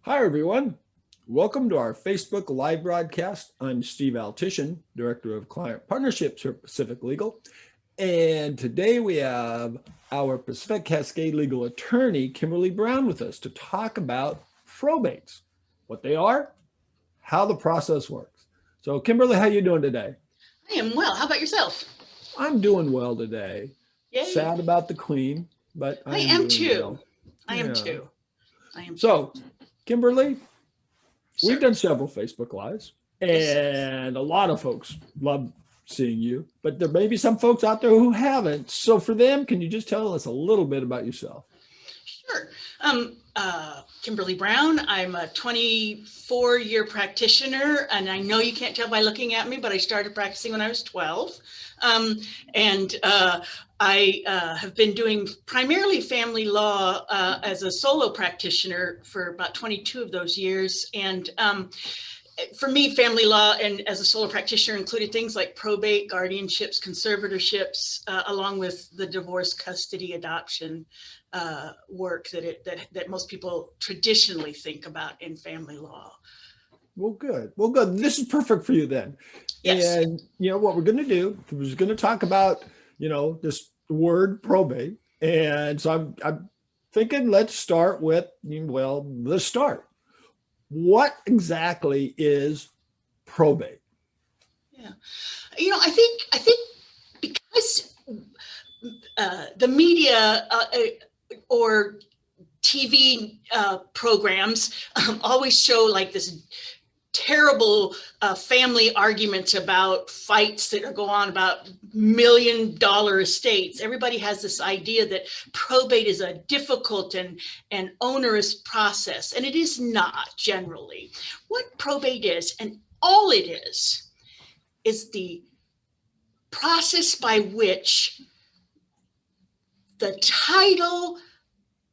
Hi, everyone. Welcome to our Facebook live broadcast. I'm Steve Altition, Director of Client Partnerships for Pacific Legal. And today we have our Pacific Cascade legal attorney, Kimberly Brown, with us to talk about probates, what they are, how the process works. So Kimberly, how you doing today? I am well. How about yourself? I'm doing well today. Yay. Sad about the Queen, but I I am am doing too. well. I am Yeah. too. I am too. So, Kimberly, we've Sir. done several Facebook Lives, Yes. and a lot of folks love seeing you, but there may be some folks out there who haven't. So for them, can you just tell us a little bit about yourself? Sure. Kimberly Brown. I'm a 24-year practitioner, and I know you can't tell by looking at me, but I started practicing when I was 12. I have been doing primarily family law as a solo practitioner for about 22 of those years. And for me, family law and as a solo practitioner included things like probate, guardianships, conservatorships, along with the divorce, custody, adoption work that most people traditionally think about in family law. Well, good. Well, good. This is perfect for you then. Yes. And what we're going to do, we're going to talk about, this word probate. And so I'm thinking let's start with, the start. What exactly is probate? Yeah. I think because the media or TV programs always show like this terrible family arguments about fights that go on about $1 million estates. Everybody has this idea that probate is a difficult and onerous process, and it is not generally. What probate is, and all it is the process by which the title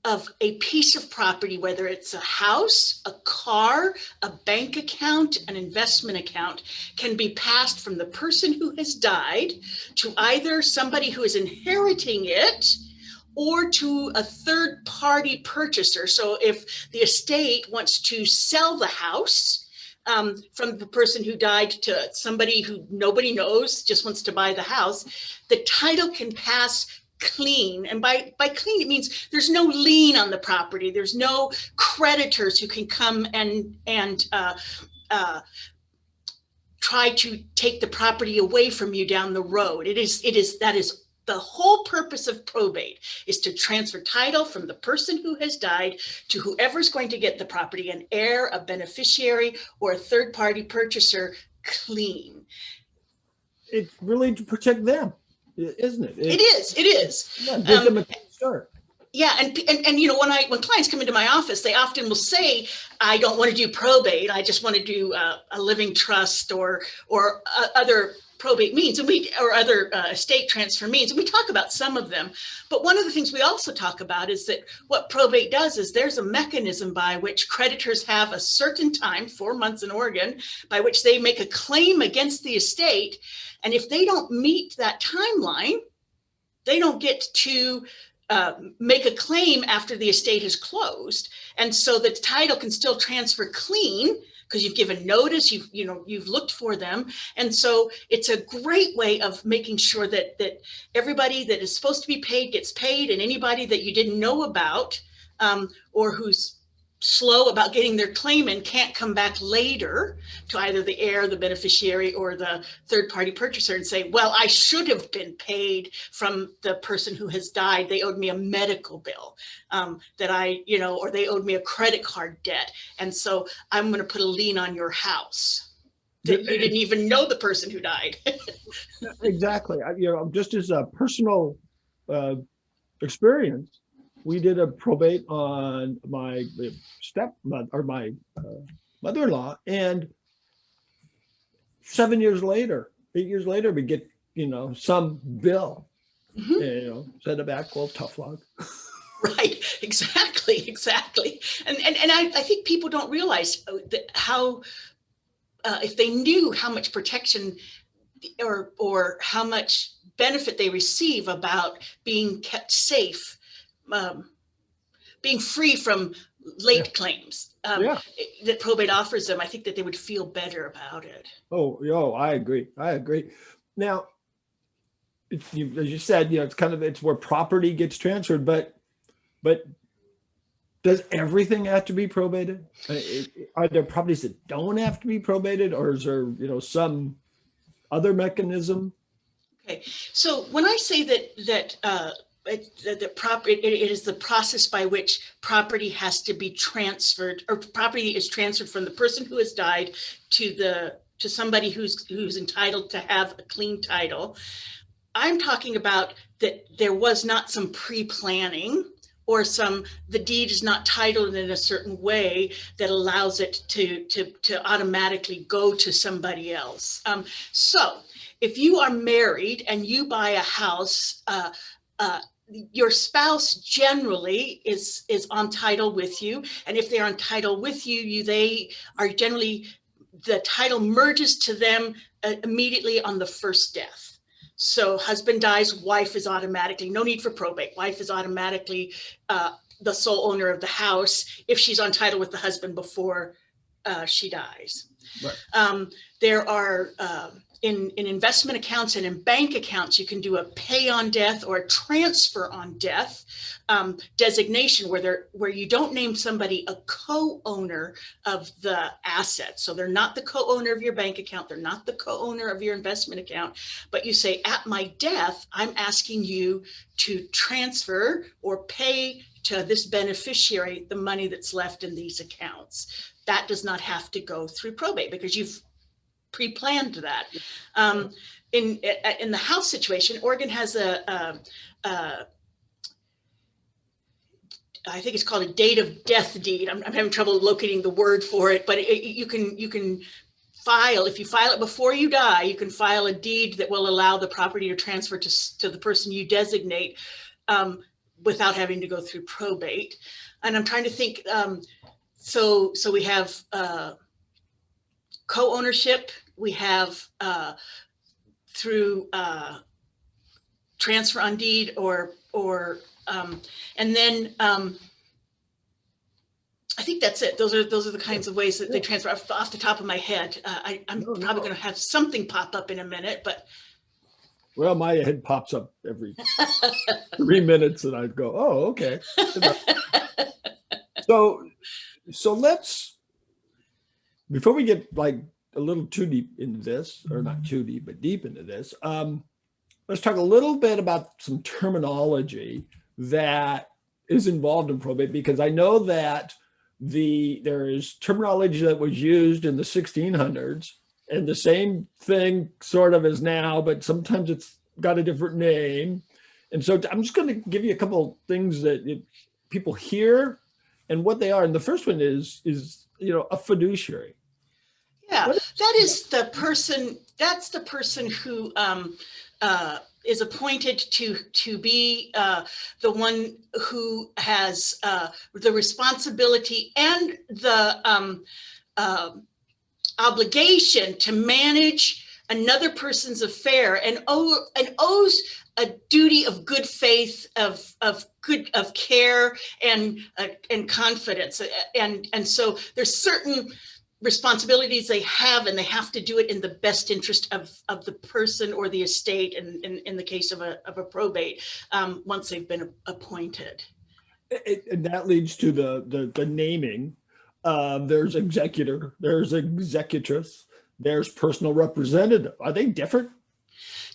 of a piece of property, whether it's a house, a car, a bank account, an investment account, can be passed from the person who has died to either somebody who is inheriting it or to a third-party purchaser. So if the estate wants to sell the house from the person who died to somebody who nobody knows, just wants to buy the house, the title can pass clean. And by clean, it means there's no lien on the property. There's no creditors who can come and try to take the property away from you down the road. That is the whole purpose of probate, is to transfer title from the person who has died to whoever's going to get the property, an heir, a beneficiary, or a third-party purchaser, clean. It's really to protect them, isn't it? It is. Yeah, gives them a clean start. Yeah, and when clients come into my office, they often will say, "I don't want to do probate. I just want to do a living trust or other probate means, or other estate transfer means." And we talk about some of them, but one of the things we also talk about is that what probate does is there's a mechanism by which creditors have a certain time, 4 months in Oregon, by which they make a claim against the estate, and if they don't meet that timeline, they don't get to make a claim after the estate is closed. And so the title can still transfer clean because you've given notice, you've looked for them. And so it's a great way of making sure that everybody that is supposed to be paid gets paid, and anybody that you didn't know about or who's slow about getting their claim in can't come back later to either the heir, the beneficiary, or the third-party purchaser and say, well, I should have been paid from the person who has died. They owed me a medical bill or they owed me a credit card debt. And so I'm going to put a lien on your house that you didn't even know the person who died. Exactly. Just as a personal experience, we did a probate on my stepmother or my mother-in-law, and 8 years later, we get some bill. Send it back. Well, tough luck. Right. Exactly. And I think people don't realize how if they knew how much protection or how much benefit they receive about being kept safe, being free from late claims Yeah. that probate offers them, I think that they would feel better about it. Oh, I agree. I agree. Now, as you said, it's it's where property gets transferred, but does everything have to be probated? Are there properties that don't have to be probated, or is there, some other mechanism? Okay, so when I say it is the process by which property has to be transferred, or property is transferred from the person who has died to somebody who's entitled to have a clean title. I'm talking about that there was not some pre-planning, or the deed is not titled in a certain way that allows it to automatically go to somebody else. So if you are married and you buy a house, your spouse generally is on title with you. And if they're on title with you, they are generally, the title merges to them immediately on the first death. So husband dies, wife is automatically, no need for probate. Wife is automatically the sole owner of the house if she's on title with the husband before she dies. Right. There are, in investment accounts and in bank accounts, you can do a pay on death or a transfer on death designation where you don't name somebody a co-owner of the asset. So they're not the co-owner of your bank account. They're not the co-owner of your investment account, but you say, at my death, I'm asking you to transfer or pay to this beneficiary the money that's left in these accounts. That does not have to go through probate because you've pre-planned that. In the house situation, Oregon has I think it's called a date of death deed. I'm having trouble locating the word for it, but you can file, if you file it before you die, you can file a deed that will allow the property to transfer to the person you designate without having to go through probate. And I'm trying to think, so we have co-ownership, we have through transfer on deed or and then I think that's it. Those are the kinds of ways that they transfer off the top of my head. I'm probably going to have something pop up in a minute, but. Well, my head pops up every 3 minutes and I'd go, oh, okay. So let's, before we get like a little too deep into this, or not too deep, but deep into this, let's talk a little bit about some terminology that is involved in probate, because I know that there is terminology that was used in the 1600s and the same thing sort of is now, but sometimes it's got a different name. And so I'm just going to give you a couple of things that people hear and what they are. And the first one is a fiduciary. Yeah, that is the person. That's the person who is appointed to be the one who has the responsibility and the obligation to manage another person's affair and owes a duty of good faith, of care and confidence, and so there's certain responsibilities they have, and they have to do it in the best interest of the person or the estate, in the case of a probate, once they've been appointed. And that leads to the naming. There's executor, there's executress, there's personal representative. Are they different?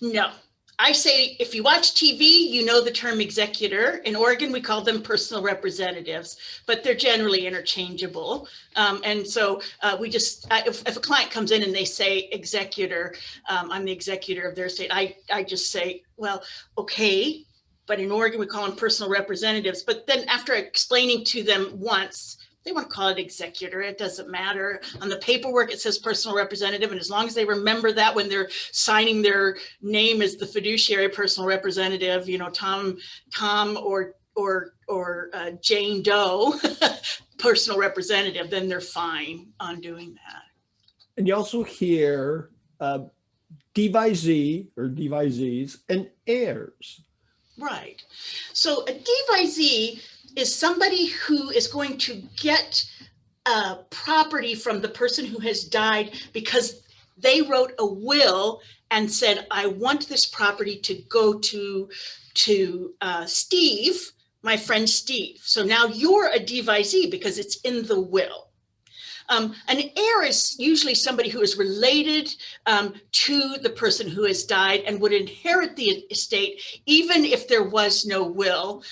No. I say, if you watch TV, you know the term executor. In Oregon, we call them personal representatives, but they're generally interchangeable. And so we just, if a client comes in and they say executor, I'm the executor of their estate, I just say, well, okay, but in Oregon, we call them personal representatives. But then after explaining to them once, they want to call it executor, it doesn't matter. On the paperwork, it says personal representative. And as long as they remember that when they're signing their name as the fiduciary personal representative, Tom or Jane Doe, personal representative, then they're fine on doing that. And you also hear devisee or devisees and heirs. Right. So a devisee is somebody who is going to get property from the person who has died because they wrote a will and said, I want this property to go to Steve, my friend Steve. So now you're a devisee because it's in the will. An heir is usually somebody who is related to the person who has died and would inherit the estate, even if there was no will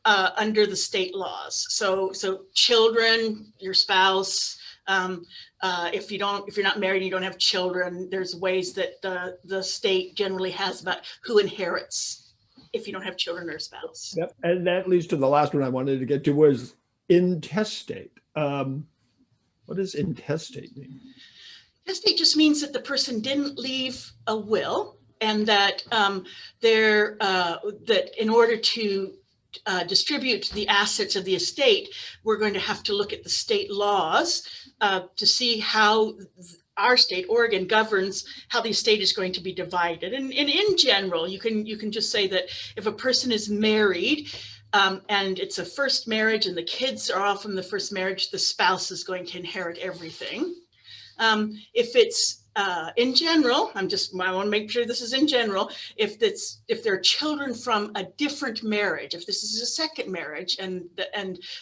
under the state laws. So children, your spouse, if you're not married, you don't have children, there's ways that the state generally has about who inherits if you don't have children or a spouse. Yep. And that leads to the last one I wanted to get to was intestate. What does intestate mean? Intestate just means that the person didn't leave a will, and that that in order to distribute the assets of the estate, we're going to have to look at the state laws to see how our state, Oregon, governs how the estate is going to be divided. And in general, you can just say that if a person is married, and it's a first marriage and the kids are all from the first marriage, the spouse is going to inherit everything. If it's in general, I want to make sure this is in general, if there are children from a different marriage, if this is a second marriage and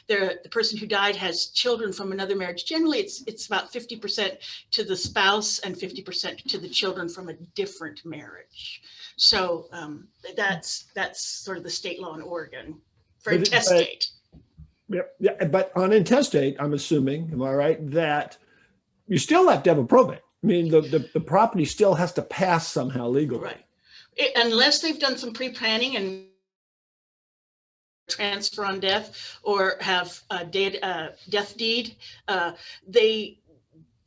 the person who died has children from another marriage, generally it's about 50% to the spouse and 50% to the children from a different marriage. So that's sort of the state law in Oregon. For intestate. Yeah, but on intestate, I'm assuming, am I right, that you still have to have a probate. I mean, the property still has to pass somehow legally. Right. Unless they've done some pre-planning and transfer on death or have a death deed,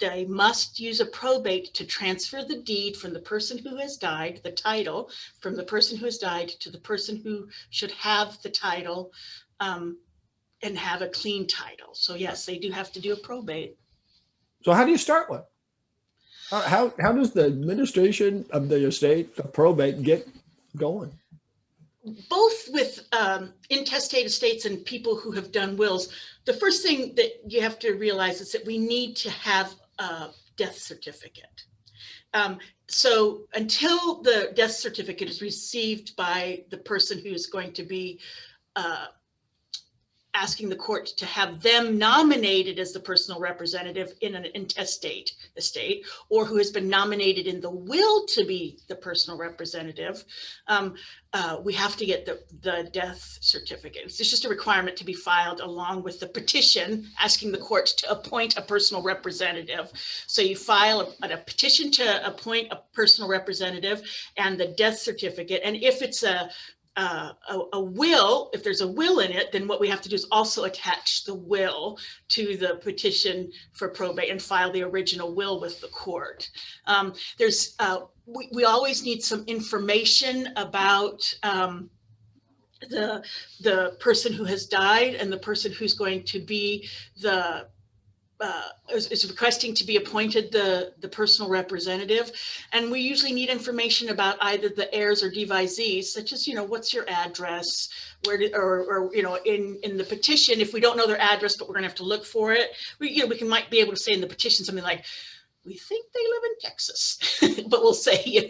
they must use a probate to transfer the deed from the person who has died, the title, from the person who has died to the person who should have the title, and have a clean title. So yes, they do have to do a probate. So how do you start one? How does the administration of the estate, the probate, get going? Both with intestate estates and people who have done wills, the first thing that you have to realize is that we need to have a death certificate. So until the death certificate is received by the person who is going to be asking the court to have them nominated as the personal representative in an intestate estate, or who has been nominated in the will to be the personal representative, we have to get the death certificate. It's just a requirement to be filed along with the petition asking the court to appoint a personal representative. So you file a petition to appoint a personal representative and the death certificate. And if it's a will, if there's a will in it, then what we have to do is also attach the will to the petition for probate and file the original will with the court. We always need some information about the person who has died and the person who's going to be is requesting to be appointed the personal representative. And we usually need information about either the heirs or devisees, such as, what's your address, or in the petition, if we don't know their address, but we're gonna have to look for it, might be able to say in the petition something like, we think they live in Texas, but we'll say,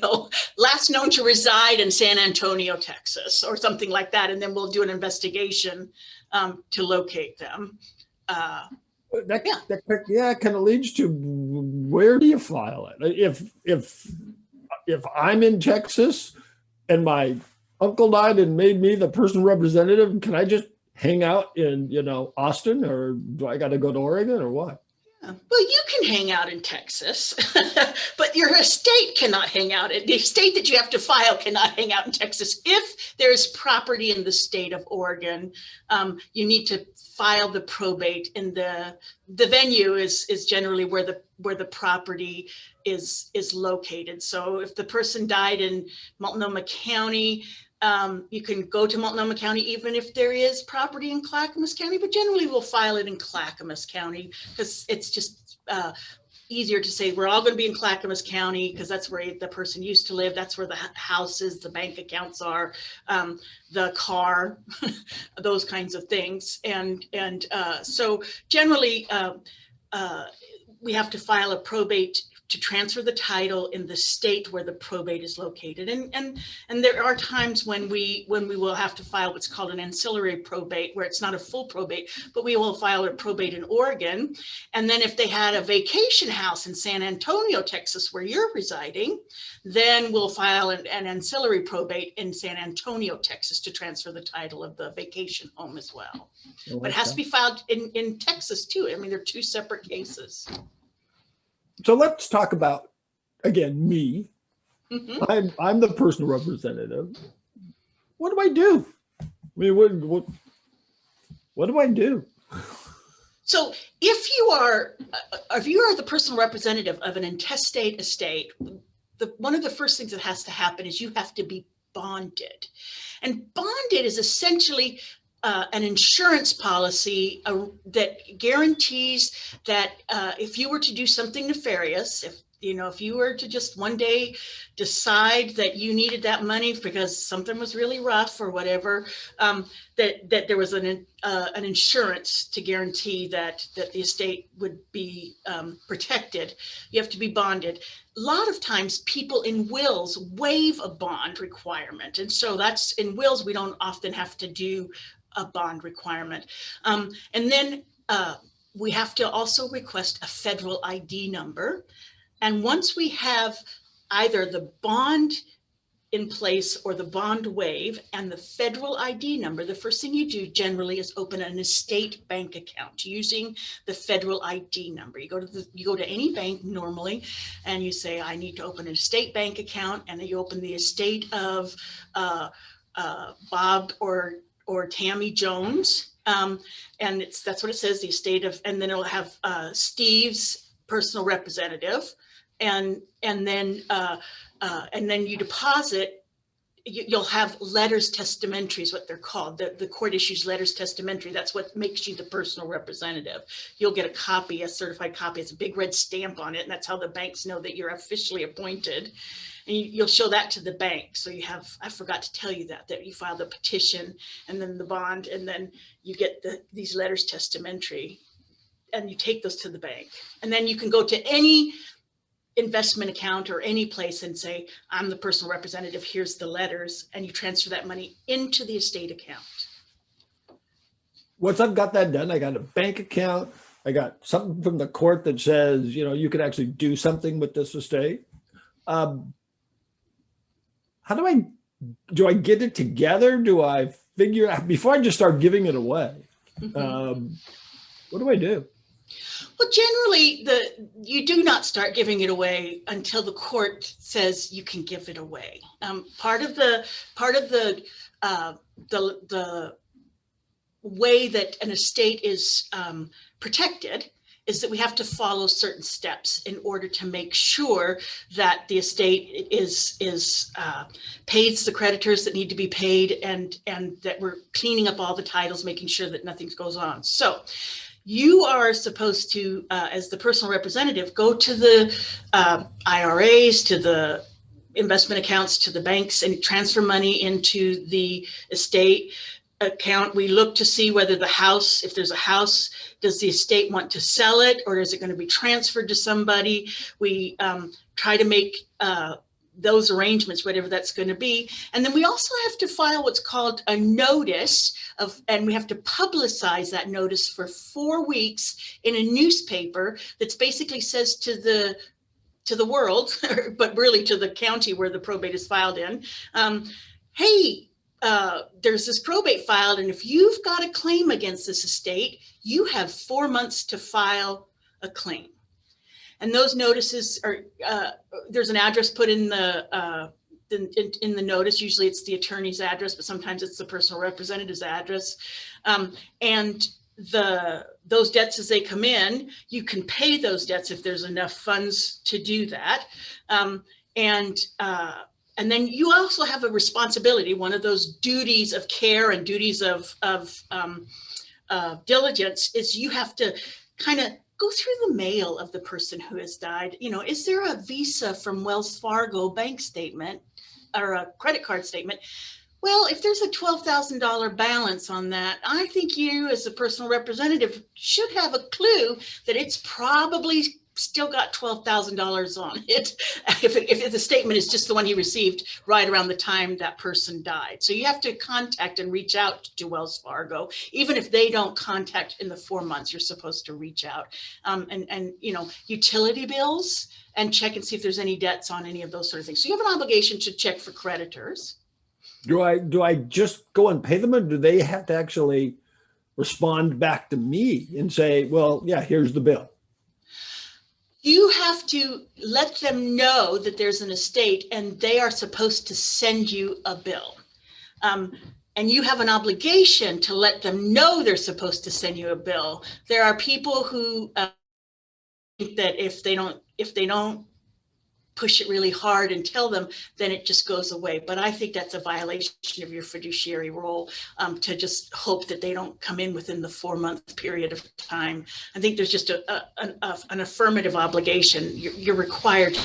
last known to reside in San Antonio, Texas, or something like that. And then we'll do an investigation to locate them. That kind of leads to, where do you file it? If I'm in Texas and my uncle died and made me the personal representative, can I just hang out in Austin, or do I got to go to Oregon, or what? Well, you can hang out in Texas, but your estate cannot hang out. The estate that you have to file cannot hang out in Texas. If there's property in the state of Oregon, you need to file the probate, and the venue is generally where the property is located. So if the person died in Multnomah County, You can go to Multnomah County, even if there is property in Clackamas County, but generally we'll file it in Clackamas County because it's just easier to say we're all going to be in Clackamas County because that's where the person used to live. That's where the house is, the bank accounts are, the car, those kinds of things. And so generally we have to file a probate to transfer the title in the state where the probate is located. And there are times when we will have to file what's called an ancillary probate, where it's not a full probate, but we will file a probate in Oregon. And then if they had a vacation house in San Antonio, Texas, where you're residing, then we'll file an ancillary probate in San Antonio, Texas, to transfer the title of the vacation home as well. But it has to be filed in Texas too. I mean, they're two separate cases. So let's talk about, again, me. Mm-hmm. I'm the personal representative. What do I do? I mean, what do I do? So if you are the personal representative of an intestate estate, one of the first things that has to happen is you have to be bonded. And bonded is essentially an insurance policy that guarantees that if you were to do something nefarious, if you were to just one day decide that you needed that money because something was really rough or whatever, that there was an insurance to guarantee that the estate would be protected. You have to be bonded. A lot of times people in wills waive a bond requirement. And so that's in wills, we don't often have to do a bond requirement. And then we have to also request a federal ID number. And once we have either the bond in place or the bond waive and the federal ID number, the first thing you do generally is open an estate bank account using the federal ID number. You go to any bank normally and you say, I need to open an estate bank account, and then you open the estate of Bob or Tammy Jones. And that's what it says, the estate of, and then it'll have Steve's personal representative. And then you deposit. You'll have letters testamentary is what they're called. The court issues letters testamentary. That's what makes you the personal representative. You'll get a copy, a certified copy. It's a big red stamp on it, and that's how the banks know that you're officially appointed. And you'll show that to the bank. So you have, I forgot to tell you that you file the petition and then the bond, and then you get these letters testamentary, and you take those to the bank. And then you can go to any investment account or any place and say, I'm the personal representative, here's the letters, and you transfer that money into the estate account. Once I've got that done, I got a bank account, I got something from the court that says, you can actually do something with this estate. How do I get it together? Do I figure out before I just start giving it away? Mm-hmm. What do I do? Well, generally, you do not start giving it away until the court says you can give it away. Part of the way that an estate is protected is that we have to follow certain steps in order to make sure that the estate pays the creditors that need to be paid, and that we're cleaning up all the titles, making sure that nothing goes on. So you are supposed to, as the personal representative, go to the IRAs, to the investment accounts, to the banks, and transfer money into the estate account. We look to see whether the house, if there's a house, does the estate want to sell it, or is it going to be transferred to somebody? We try to make those arrangements, whatever that's going to be. And then we also have to file what's called a notice and we have to publicize that notice for 4 weeks in a newspaper that basically says to the world, but really to the county where the probate is filed in, hey, there's this probate filed, and if you've got a claim against this estate, you have 4 months to file a claim. And those notices are, there's an address put in the notice. Usually it's the attorney's address, but sometimes it's the personal representative's address. And those debts as they come in, you can pay those debts if there's enough funds to do that. And And then you also have a responsibility. One of those duties of care and duties of diligence is you have to kind of go through the mail of the person who has died. You know, is there a Visa from Wells Fargo bank statement or a credit card statement? Well, if there's a $12,000 balance on that, I think you as a personal representative should have a clue that it's probably still got $12,000 on it if the statement is just the one he received right around the time that person died. So you have to contact and reach out to Wells Fargo. Even if they don't contact in the 4 months, you're supposed to reach out. And you know, utility bills, and check and see if there's any debts on any of those sort of things. So you have an obligation to check for creditors. Do I just go and pay them, or do they have to actually respond back to me and say, well, yeah, here's the bill? You have to let them know that there's an estate and they are supposed to send you a bill. And you have an obligation to let them know they're supposed to send you a bill. There are people who think that if they don't push it really hard and tell them, then it just goes away. But I think that's a violation of your fiduciary role, to just hope that they don't come in within the 4-month period of time. I think there's just an affirmative obligation. You're required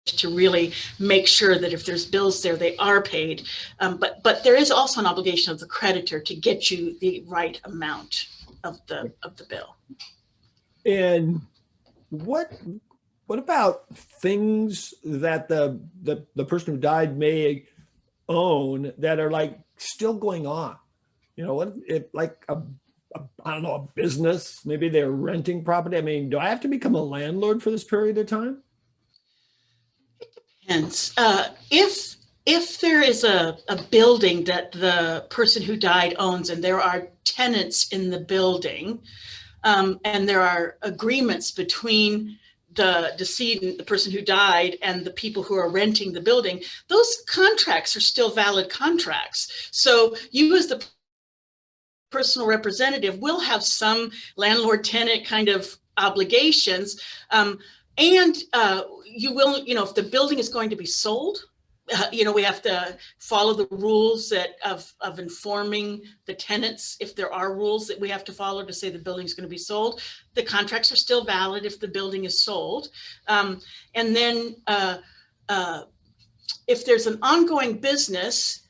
to really make sure that if there's bills there, they are paid. But there is also an obligation of the creditor to get you the right amount of the bill. And what about things that the person who died may own that are like still going on? You know, what if like I don't know, a business, maybe they're renting property. I mean, do I have to become a landlord for this period of time? Hence, if there is a building that the person who died owns and there are tenants in the building, and there are agreements between the decedent, the person who died, and the people who are renting the building, those contracts are still valid contracts. So you as the personal representative will have some landlord-tenant kind of obligations. And you will, you know, if the building is going to be sold, you know, we have to follow the rules of informing the tenants. If there are rules that we have to follow to say the building is going to be sold, the contracts are still valid if the building is sold. And then if there's an ongoing business,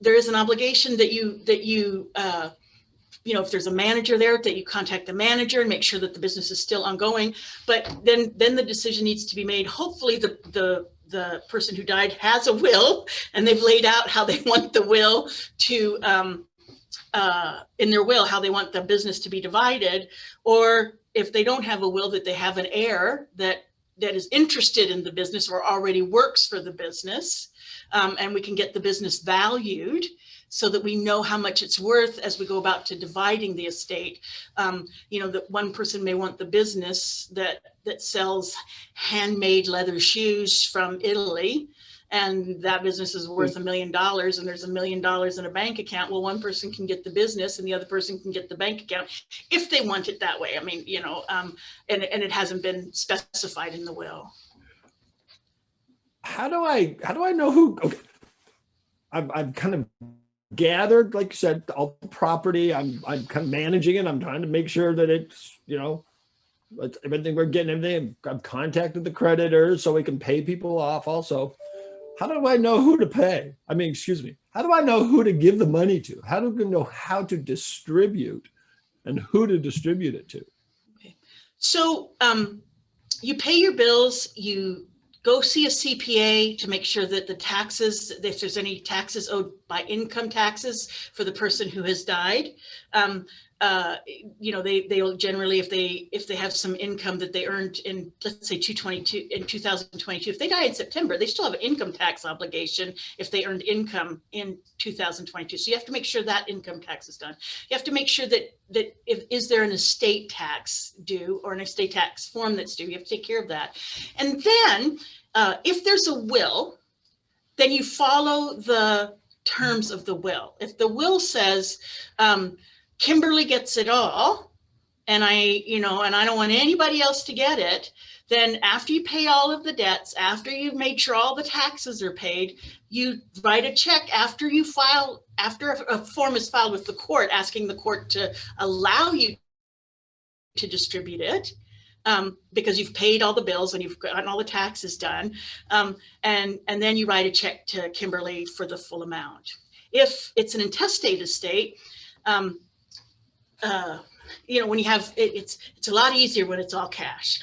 there is an obligation that you know, if there's a manager there, that you contact the manager and make sure that the business is still ongoing. But then the decision needs to be made. Hopefully the person who died has a will and they've laid out how they want the will to, in their will, how they want the business to be divided. Or if they don't have a will, that they have an heir that is interested in the business or already works for the business. And we can get the business valued so that we know how much it's worth as we go about to dividing the estate. You know, that one person may want the business that sells handmade leather shoes from Italy, and that business is worth $1 million, and there's $1 million in a bank account. Well, one person can get the business and the other person can get the bank account if they want it that way. I mean, you know, and it hasn't been specified in the will. How do I know who? Okay, I've kind of gathered, like you said, all the property. I'm kind of managing it. I'm trying to make sure that it's, you know, everything we're getting, everything. I've contacted the creditors so we can pay people off also. How do I know who to pay? I mean, excuse me. How do I know who to give the money to? How do I know how to distribute and who to distribute it to? Okay. So you pay your bills, you go see a CPA to make sure that the taxes, if there's any taxes owed by income taxes for the person who has died, you know, they'll generally, if they have some income that they earned in, let's say 2022, if they die in September, they still have an income tax obligation if they earned income in 2022. So you have to make sure that income tax is done. You have to make sure that is there an estate tax due or an estate tax form that's due? You have to take care of that. And then if there's a will, then you follow the terms of the will. If the will says, Kimberly gets it all, and I don't want anybody else to get it, then after you pay all of the debts, after you've made sure all the taxes are paid, you write a check after a form is filed with the court, asking the court to allow you to distribute it, because you've paid all the bills and you've gotten all the taxes done. And then you write a check to Kimberly for the full amount. If it's an intestate estate, when you have it's a lot easier when it's all cash.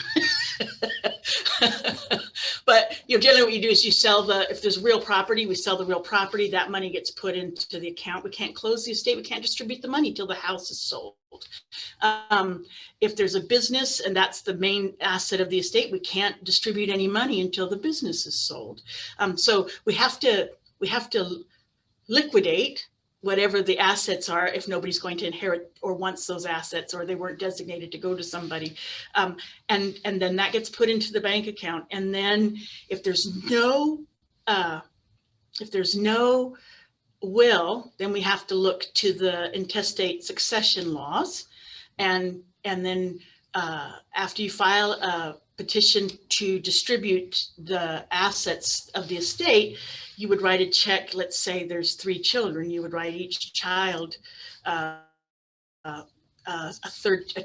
But generally what you do is you sell if there's real property, we sell the real property. That money gets put into the account. We can't close the estate. We can't distribute the money till the house is sold. If there's a business and that's the main asset of the estate, we can't distribute any money until the business is sold. So we have to liquidate whatever the assets are if nobody's going to inherit or wants those assets, or they weren't designated to go to somebody. And then that gets put into the bank account. And then if there's no will, then we have to look to the intestate succession laws. And then after you file a petition to distribute the assets of the estate, you would write a check. Let's say there's 3 children. You would write each child a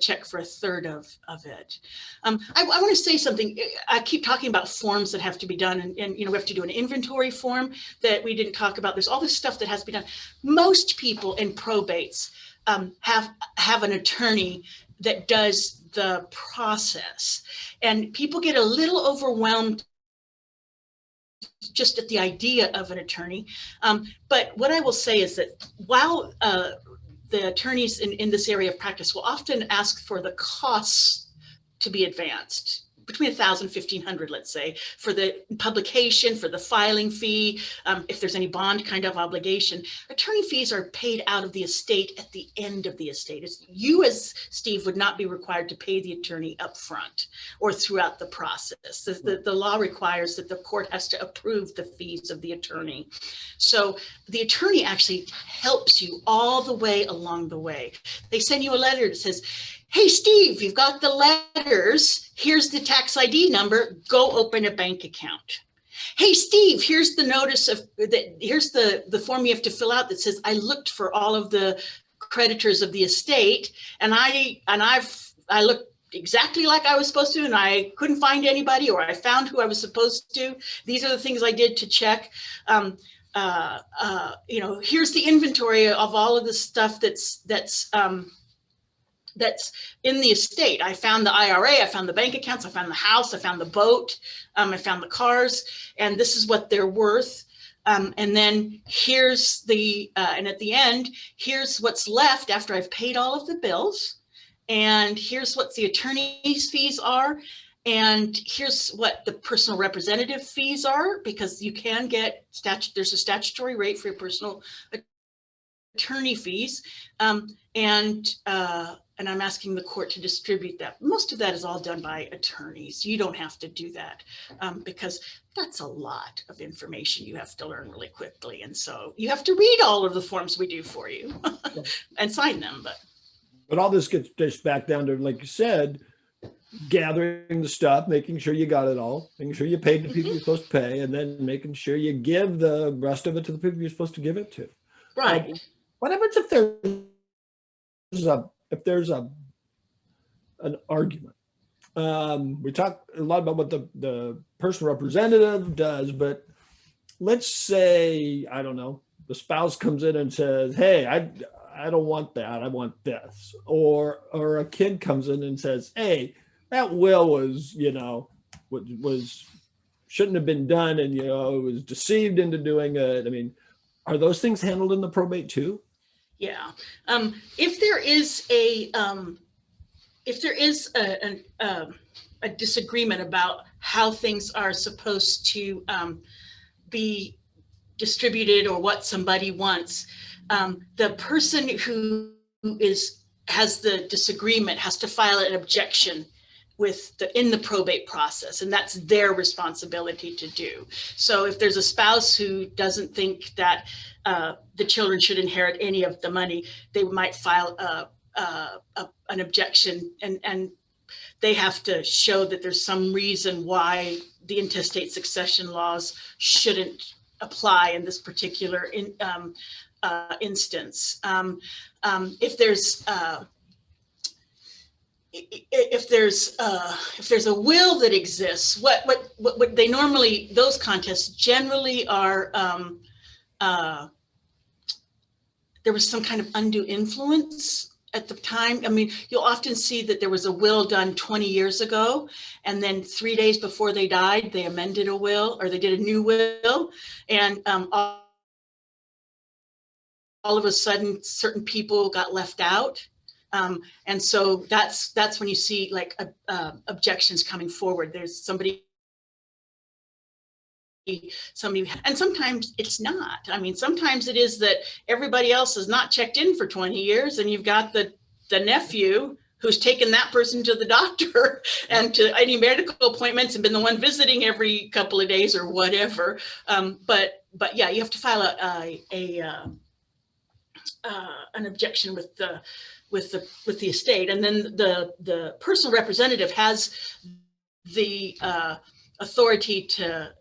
check for a third of it. I want to say something. I keep talking about forms that have to be done, and we have to do an inventory form that we didn't talk about. There's all this stuff that has to be done. Most people in probates have an attorney that does the process, and people get a little overwhelmed just at the idea of an attorney. But what I will say is that while the attorneys in this area of practice will often ask for the costs to be advanced, between $1,000 and $1,500, let's say, for the publication, for the filing fee, if there's any bond kind of obligation. Attorney fees are paid out of the estate at the end of the estate. You, as Steve, would not be required to pay the attorney up front or throughout the process. The law requires that the court has to approve the fees of the attorney. So the attorney actually helps you all the way along the way. They send you a letter that says, "Hey, Steve, you've got the letters. Here's the tax ID number. Go open a bank account. Hey, Steve, here's the notice here's the form you have to fill out that says, I looked for all of the creditors of the estate, and I looked exactly like I was supposed to, and I couldn't find anybody, or I found who I was supposed to. These are the things I did to check. Here's the inventory of all of the stuff that's in the estate. I found the IRA, I found the bank accounts, I found the house, I found the boat, I found the cars, and this is what they're worth. And then here's and at the end, here's what's left after I've paid all of the bills. And here's what the attorney's fees are. And here's what the personal representative fees are, because you can get there's a statutory rate for your personal attorney fees. And I'm asking the court to distribute that. Most of that is all done by attorneys. You don't have to do that because that's a lot of information you have to learn really quickly. And so you have to read all of the forms we do for you and sign them. But all this gets dished back down to, like you said, gathering the stuff, making sure you got it all, making sure you paid the people you're supposed to pay, and then making sure you give the rest of it to the people you're supposed to give it to. Right. What happens if there's an argument? We talk a lot about what the personal representative does, but let's say, I don't know, the spouse comes in and says, "Hey, I don't want that. I want this." Or a kid comes in and says, "Hey, that will was, shouldn't have been done, and it was deceived into doing it." I mean, are those things handled in the probate too? Yeah. If there is a disagreement about how things are supposed to be distributed or what somebody wants, the person who has the disagreement has to file an objection in the probate process, and that's their responsibility to do. So if there's a spouse who doesn't think that the children should inherit any of the money, they might file a an objection, and they have to show that there's some reason why the intestate succession laws shouldn't apply in this particular instance. If there's a will that exists, what they normally, those contests generally are, there was some kind of undue influence at the time. I mean, you'll often see that there was a will done 20 years ago, and then 3 days before they died, they amended a will, or they did a new will, and all of a sudden, certain people got left out. And so that's when you see like objections coming forward. There's somebody, and sometimes it's not. I mean, sometimes it is that everybody else has not checked in for 20 years, and you've got the nephew who's taken that person to the doctor and to any medical appointments and been the one visiting every couple of days or whatever. But yeah, you have to file an objection with the estate, and then the personal representative has the authority to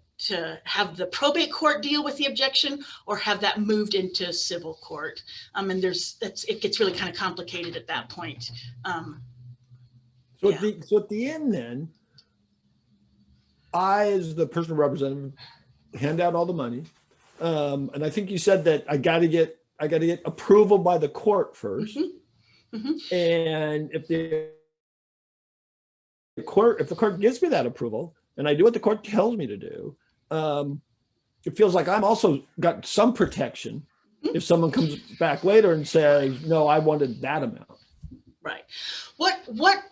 have the probate court deal with the objection, or have that moved into civil court. And it gets really kind of complicated at that point. So at the end, then, I, as the personal representative, hand out all the money, and I think you said that I got to get approval by the court first. Mm-hmm. Mm-hmm. And if the court gives me that approval, and I do what the court tells me to do, it feels like I'm also got some protection if someone comes back later and says, no, I wanted that amount. Right. What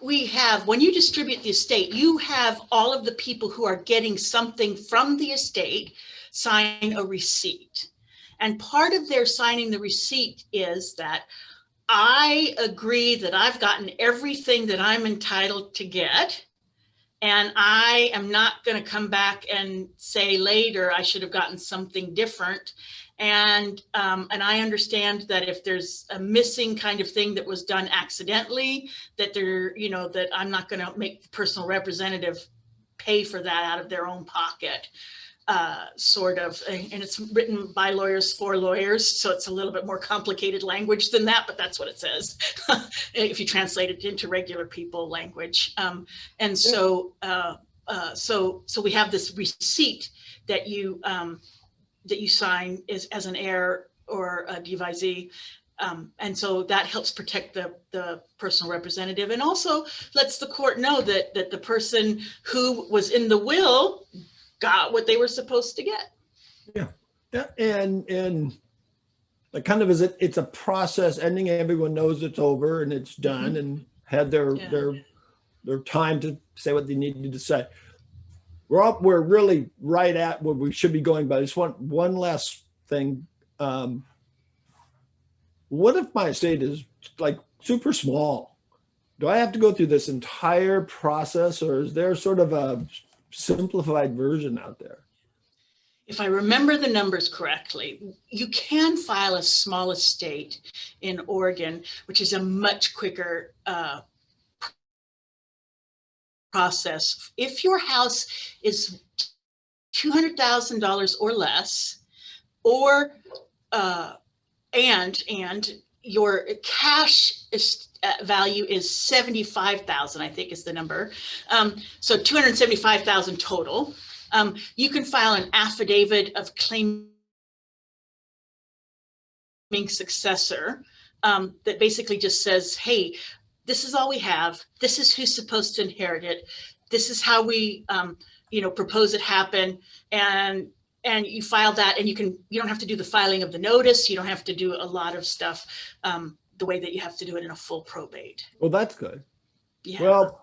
we have, when you distribute the estate, you have all of the people who are getting something from the estate sign a receipt. And part of their signing the receipt is that I agree that I've gotten everything that I'm entitled to get, and I am not going to come back and say later I should have gotten something different. And I understand that if there's a missing kind of thing that was done accidentally, that that I'm not going to make the personal representative pay for that out of their own pocket. Sort of, and it's written by lawyers for lawyers, so it's a little bit more complicated language than that, but that's what it says if you translate it into regular people language. And so we have this receipt that you sign as an heir or a devisee. And so that helps protect the personal representative, and also lets the court know that the person who was in the will got what they were supposed to get. Yeah. And like kind of it's a process ending. Everyone knows it's over and it's done, mm-hmm. and had their time to say what they needed to say. We're really right at where we should be going, but I just want one last thing. What if my estate is like super small? Do I have to go through this entire process, or is there sort of a simplified version out there? If I remember the numbers correctly, you can file a small estate in Oregon, which is a much quicker process. If your house is $200,000 or less, or and your cash value is 75,000, I think is the number. So 275,000 total. You can file an affidavit of claiming successor that basically just says, hey, this is all we have. This is who's supposed to inherit it. This is how we, propose it happen. And you file that, and you don't have to do the filing of the notice. You don't have to do a lot of stuff the way that you have to do it in a full probate. Well, that's good. Yeah. Well,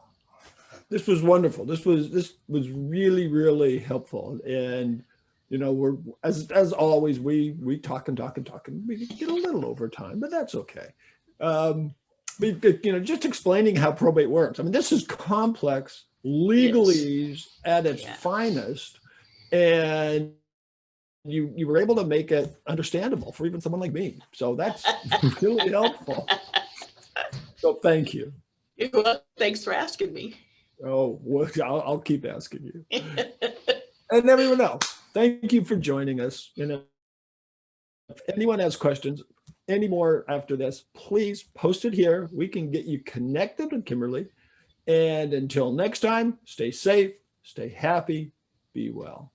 this was wonderful. This was really, really helpful. And, we're, as always, we talk and talk and talk, and we get a little over time, but that's okay. Just explaining how probate works. I mean, this is complex legalese at its finest, and you were able to make it understandable for even someone like me. So that's really helpful. So thank you. Well, thanks for asking me. Oh, well, I'll keep asking you. And everyone else, thank you for joining us. If anyone has questions, any more after this, please post it here. We can get you connected with Kimberly. And until next time, stay safe, stay happy, be well.